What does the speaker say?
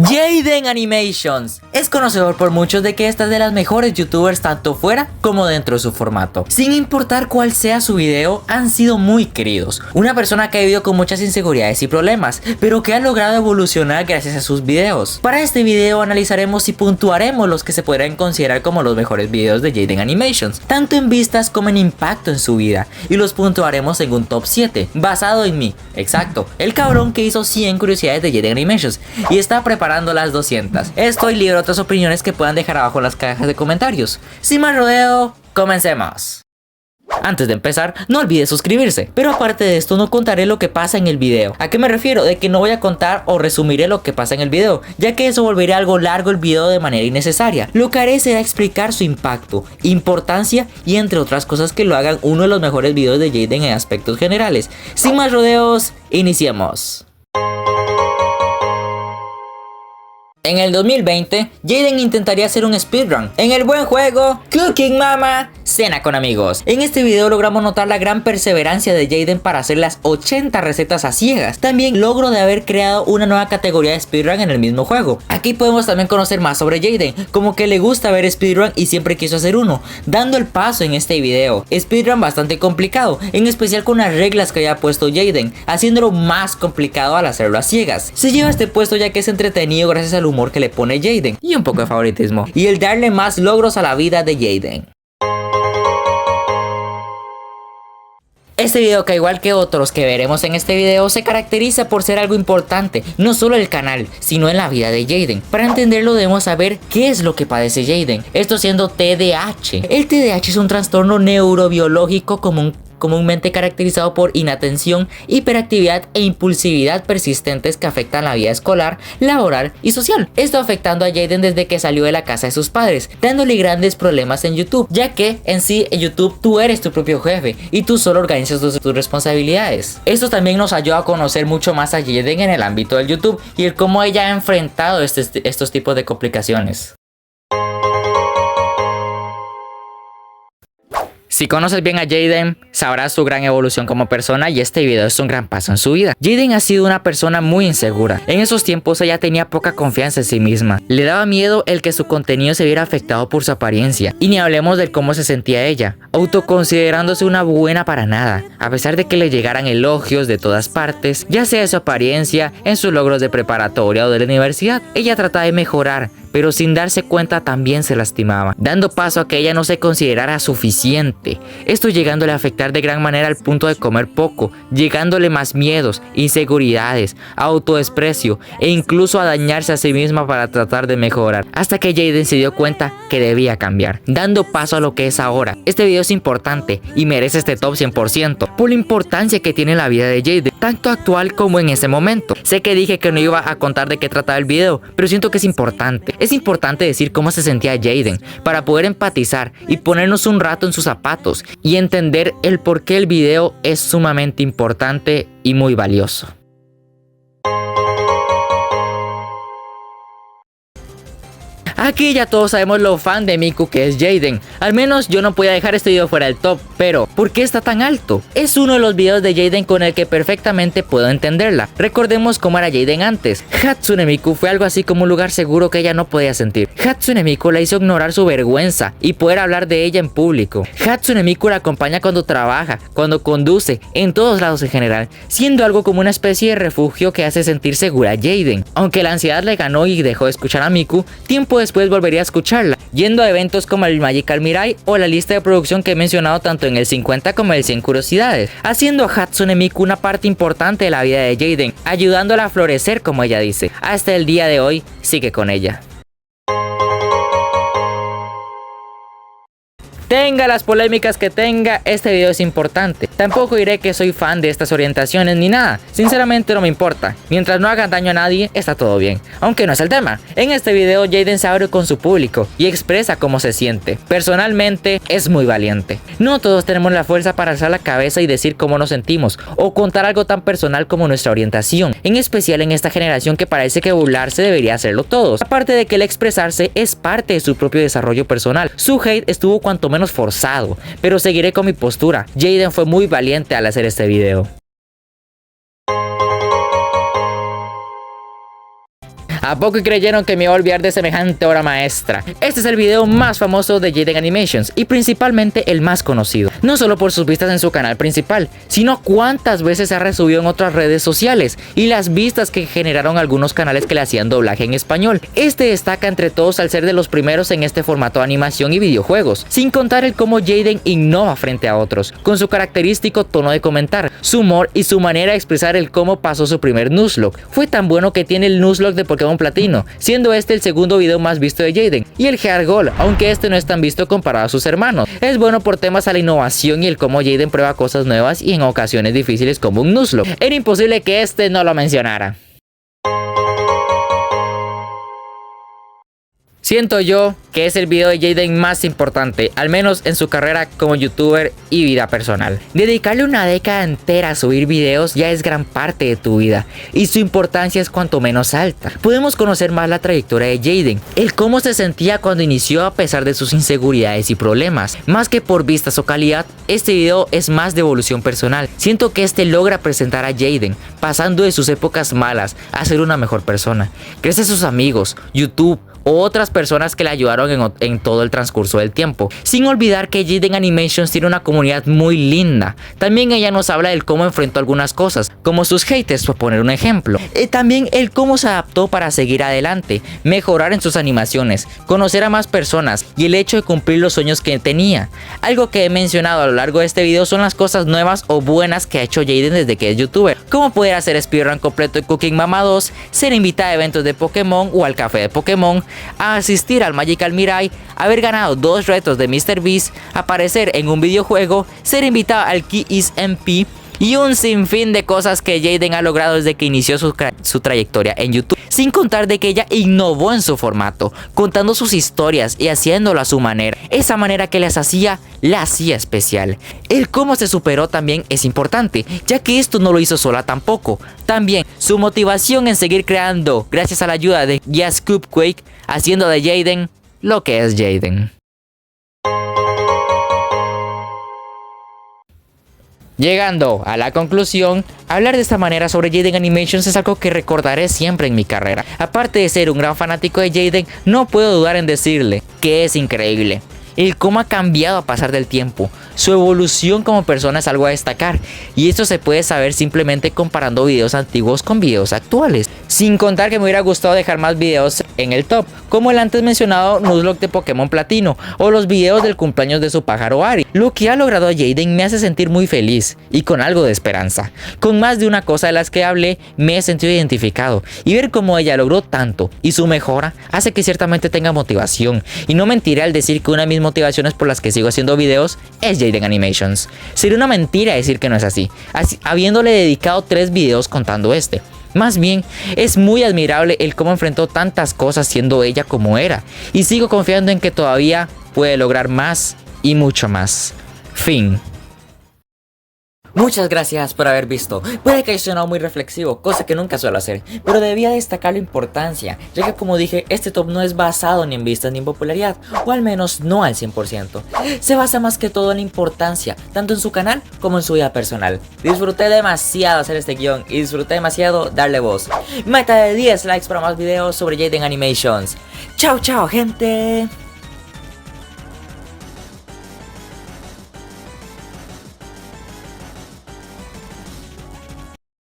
Jaden Animations es conocedor por muchos de que esta es de las mejores youtubers tanto fuera como dentro de su formato. Sin importar cuál sea su video, han sido muy queridos. Una persona que ha vivido con muchas inseguridades y problemas, pero que ha logrado evolucionar gracias a sus videos. Para este video analizaremos y puntuaremos los que se podrían considerar como los mejores videos de Jaden Animations, tanto en vistas como en impacto en su vida, y los puntuaremos en un top 7, basado en mí, exacto, el cabrón que hizo 100 curiosidades de Jaden Animations y está preparando las 200. Estoy libre de otras opiniones que puedan dejar abajo en las cajas de comentarios. Sin más rodeo, comencemos. Antes de empezar, no olvides suscribirse, pero aparte de esto no contaré lo que pasa en el video. ¿A qué me refiero? De que no voy a contar o resumiré lo que pasa en el video, ya que eso volvería algo largo el video de manera innecesaria. Lo que haré será explicar su impacto, importancia y entre otras cosas que lo hagan uno de los mejores videos de Jaden en aspectos generales. Sin más rodeos, iniciemos. En el 2020, Jaden intentaría hacer un speedrun en el buen juego Cooking Mama Cena con amigos. En este video logramos notar la gran perseverancia de Jaden para hacer las 80 recetas a ciegas. También logro de haber creado una nueva categoría de speedrun en el mismo juego. Aquí podemos también conocer más sobre Jaden, como que le gusta ver speedrun y siempre quiso hacer uno, dando el paso en este video. Speedrun bastante complicado, en especial con las reglas que había puesto Jaden, haciéndolo más complicado al hacerlo a ciegas. Se lleva este puesto ya que es entretenido gracias al humor que le pone Jaden y un poco de favoritismo y el darle más logros a la vida de Jaden. Este video, que igual que otros que veremos en este video, se caracteriza por ser algo importante, no solo en el canal, sino en la vida de Jaden. Para entenderlo debemos saber qué es lo que padece Jaden, esto siendo TDAH. El TDAH es un trastorno neurobiológico comúnmente caracterizado por inatención, hiperactividad e impulsividad persistentes que afectan la vida escolar, laboral y social. Esto afectando a Jaden desde que salió de la casa de sus padres, dándole grandes problemas en YouTube, ya que en sí en YouTube tú eres tu propio jefe y tú solo organizas tus responsabilidades. Esto también nos ayuda a conocer mucho más a Jaden en el ámbito del YouTube y el cómo ella ha enfrentado estos tipos de complicaciones. Si conoces bien a Jaden, sabrás su gran evolución como persona y este video es un gran paso en su vida. Jaden ha sido una persona muy insegura. En esos tiempos ella tenía poca confianza en sí misma. Le daba miedo el que su contenido se viera afectado por su apariencia. Y ni hablemos de cómo se sentía ella, autoconsiderándose una buena para nada. A pesar de que le llegaran elogios de todas partes, ya sea de su apariencia, en sus logros de preparatoria o de la universidad, ella trataba de mejorar, pero sin darse cuenta también se lastimaba, dando paso a que ella no se considerara suficiente. Esto llegándole a afectar de gran manera al punto de comer poco, llegándole más miedos, inseguridades, autodesprecio e incluso a dañarse a sí misma para tratar de mejorar, hasta que Jaden se dio cuenta que debía cambiar, dando paso a lo que es ahora. Este video es importante y merece este top 100% por la importancia que tiene en la vida de Jaden, tanto actual como en ese momento. Sé que dije que no iba a contar de qué trataba el video, pero siento que es importante. Es importante decir cómo se sentía Jaden para poder empatizar y ponernos un rato en sus zapatos y entender el por qué el video es sumamente importante y muy valioso. Aquí ya todos sabemos lo fan de Miku que es Jaden. Al menos yo no podía dejar este video fuera del top. Pero, ¿por qué está tan alto? Es uno de los videos de Jaden con el que perfectamente puedo entenderla. Recordemos cómo era Jaden antes. Hatsune Miku fue algo así como un lugar seguro que ella no podía sentir. Hatsune Miku la hizo ignorar su vergüenza y poder hablar de ella en público. Hatsune Miku la acompaña cuando trabaja, cuando conduce, en todos lados en general, siendo algo como una especie de refugio que hace sentir segura a Jaden. Aunque la ansiedad le ganó y dejó de escuchar a Miku, tiempo después volvería a escucharla, yendo a eventos como el Magical Mirai o la lista de producción que he mencionado tanto en el 50 como en el 100 curiosidades, haciendo a Hatsune Miku una parte importante de la vida de Jaden, ayudándola a florecer como ella dice. Hasta el día de hoy sigue con ella. Tenga las polémicas que tenga, este video es importante. Tampoco diré que soy fan de estas orientaciones ni nada. Sinceramente no me importa. Mientras no hagan daño a nadie, está todo bien. Aunque no es el tema. En este video Jaden se abre con su público y expresa cómo se siente. Personalmente es muy valiente. No todos tenemos la fuerza para alzar la cabeza y decir cómo nos sentimos o contar algo tan personal como nuestra orientación. En especial en esta generación que parece que burlarse debería hacerlo todos. Aparte de que el expresarse es parte de su propio desarrollo personal. Su hate estuvo cuanto menos forzado, pero seguiré con mi postura. Jaden fue muy valiente al hacer este video. ¿A poco creyeron que me iba a olvidar de semejante obra maestra? Este es el video más famoso de Jaden Animations y principalmente el más conocido. No solo por sus vistas en su canal principal, sino cuántas veces se ha resubido en otras redes sociales y las vistas que generaron algunos canales que le hacían doblaje en español. Este destaca entre todos al ser de los primeros en este formato de animación y videojuegos, sin contar el cómo Jaden innova frente a otros, con su característico tono de comentar, su humor y su manera de expresar el cómo pasó su primer Nuzlocke. Fue tan bueno que tiene el Nuzlocke de Pokémon Platino, siendo este el segundo video más visto de Jaden, y el Heart Gold, aunque este no es tan visto comparado a sus hermanos. Es bueno por temas a la innovación y el cómo Jaden prueba cosas nuevas y en ocasiones difíciles como un Nuzlocke. Era imposible que este no lo mencionara. Siento yo que es el video de Jaden más importante, al menos en su carrera como youtuber y vida personal. Dedicarle una década entera a subir videos ya es gran parte de tu vida, y su importancia es cuanto menos alta. Podemos conocer más la trayectoria de Jaden, el cómo se sentía cuando inició a pesar de sus inseguridades y problemas. Más que por vistas o calidad, este video es más de evolución personal. Siento que este logra presentar a Jaden, pasando de sus épocas malas a ser una mejor persona. Gracias a sus amigos, YouTube o otras personas que le ayudaron en todo el transcurso del tiempo. Sin olvidar que Jaden Animations tiene una comunidad muy linda. También ella nos habla del cómo enfrentó algunas cosas, como sus haters, por poner un ejemplo. También el cómo se adaptó para seguir adelante, mejorar en sus animaciones, conocer a más personas y el hecho de cumplir los sueños que tenía. Algo que he mencionado a lo largo de este video son las cosas nuevas o buenas que ha hecho Jaden desde que es youtuber, como poder hacer speedrun completo de Cooking Mama 2, ser invitada a eventos de Pokémon o al café de Pokémon, a asistir al Magical Mirai, haber ganado 2 retos de MrBeast, aparecer en un videojuego, ser invitado al Keys MP y un sinfín de cosas que Jaden ha logrado desde que inició su trayectoria en YouTube. Sin contar de que ella innovó en su formato, contando sus historias y haciéndolo a su manera. Esa manera que las hacía, la hacía especial. El cómo se superó también es importante, ya que esto no lo hizo sola tampoco. También su motivación en seguir creando, gracias a la ayuda de Scoopquake, haciendo de Jaden lo que es Jaden. Llegando a la conclusión, hablar de esta manera sobre Jaden Animations es algo que recordaré siempre en mi carrera. Aparte de ser un gran fanático de Jaden, no puedo dudar en decirle que es increíble. El cómo ha cambiado a pasar del tiempo, su evolución como persona es algo a destacar, y esto se puede saber simplemente comparando videos antiguos con videos actuales. Sin contar que me hubiera gustado dejar más videos en el top, como el antes mencionado Nuzlocke de Pokémon Platino o los videos del cumpleaños de su pájaro Ari. Lo que ha logrado Jaden me hace sentir muy feliz y con algo de esperanza. Con más de una cosa de las que hablé me he sentido identificado, y ver cómo ella logró tanto y su mejora hace que ciertamente tenga motivación, y no mentiré al decir que una de mis motivaciones por las que sigo haciendo videos es Jaden Animations. Sería una mentira decir que no es así, habiéndole dedicado 3 videos contando este. Más bien, es muy admirable el cómo enfrentó tantas cosas siendo ella como era, y sigo confiando en que todavía puede lograr más y mucho más. Fin. Muchas gracias por haber visto. Puede que haya sonado muy reflexivo, cosa que nunca suelo hacer, pero debía destacar la importancia, ya que como dije, este top no es basado ni en vistas ni en popularidad, o al menos no al 100%. Se basa más que todo en la importancia, tanto en su canal como en su vida personal. Disfruté demasiado hacer este guión y disfruté demasiado darle voz. Meta de 10 likes para más videos sobre Jaden Animations. Chao, chao, gente.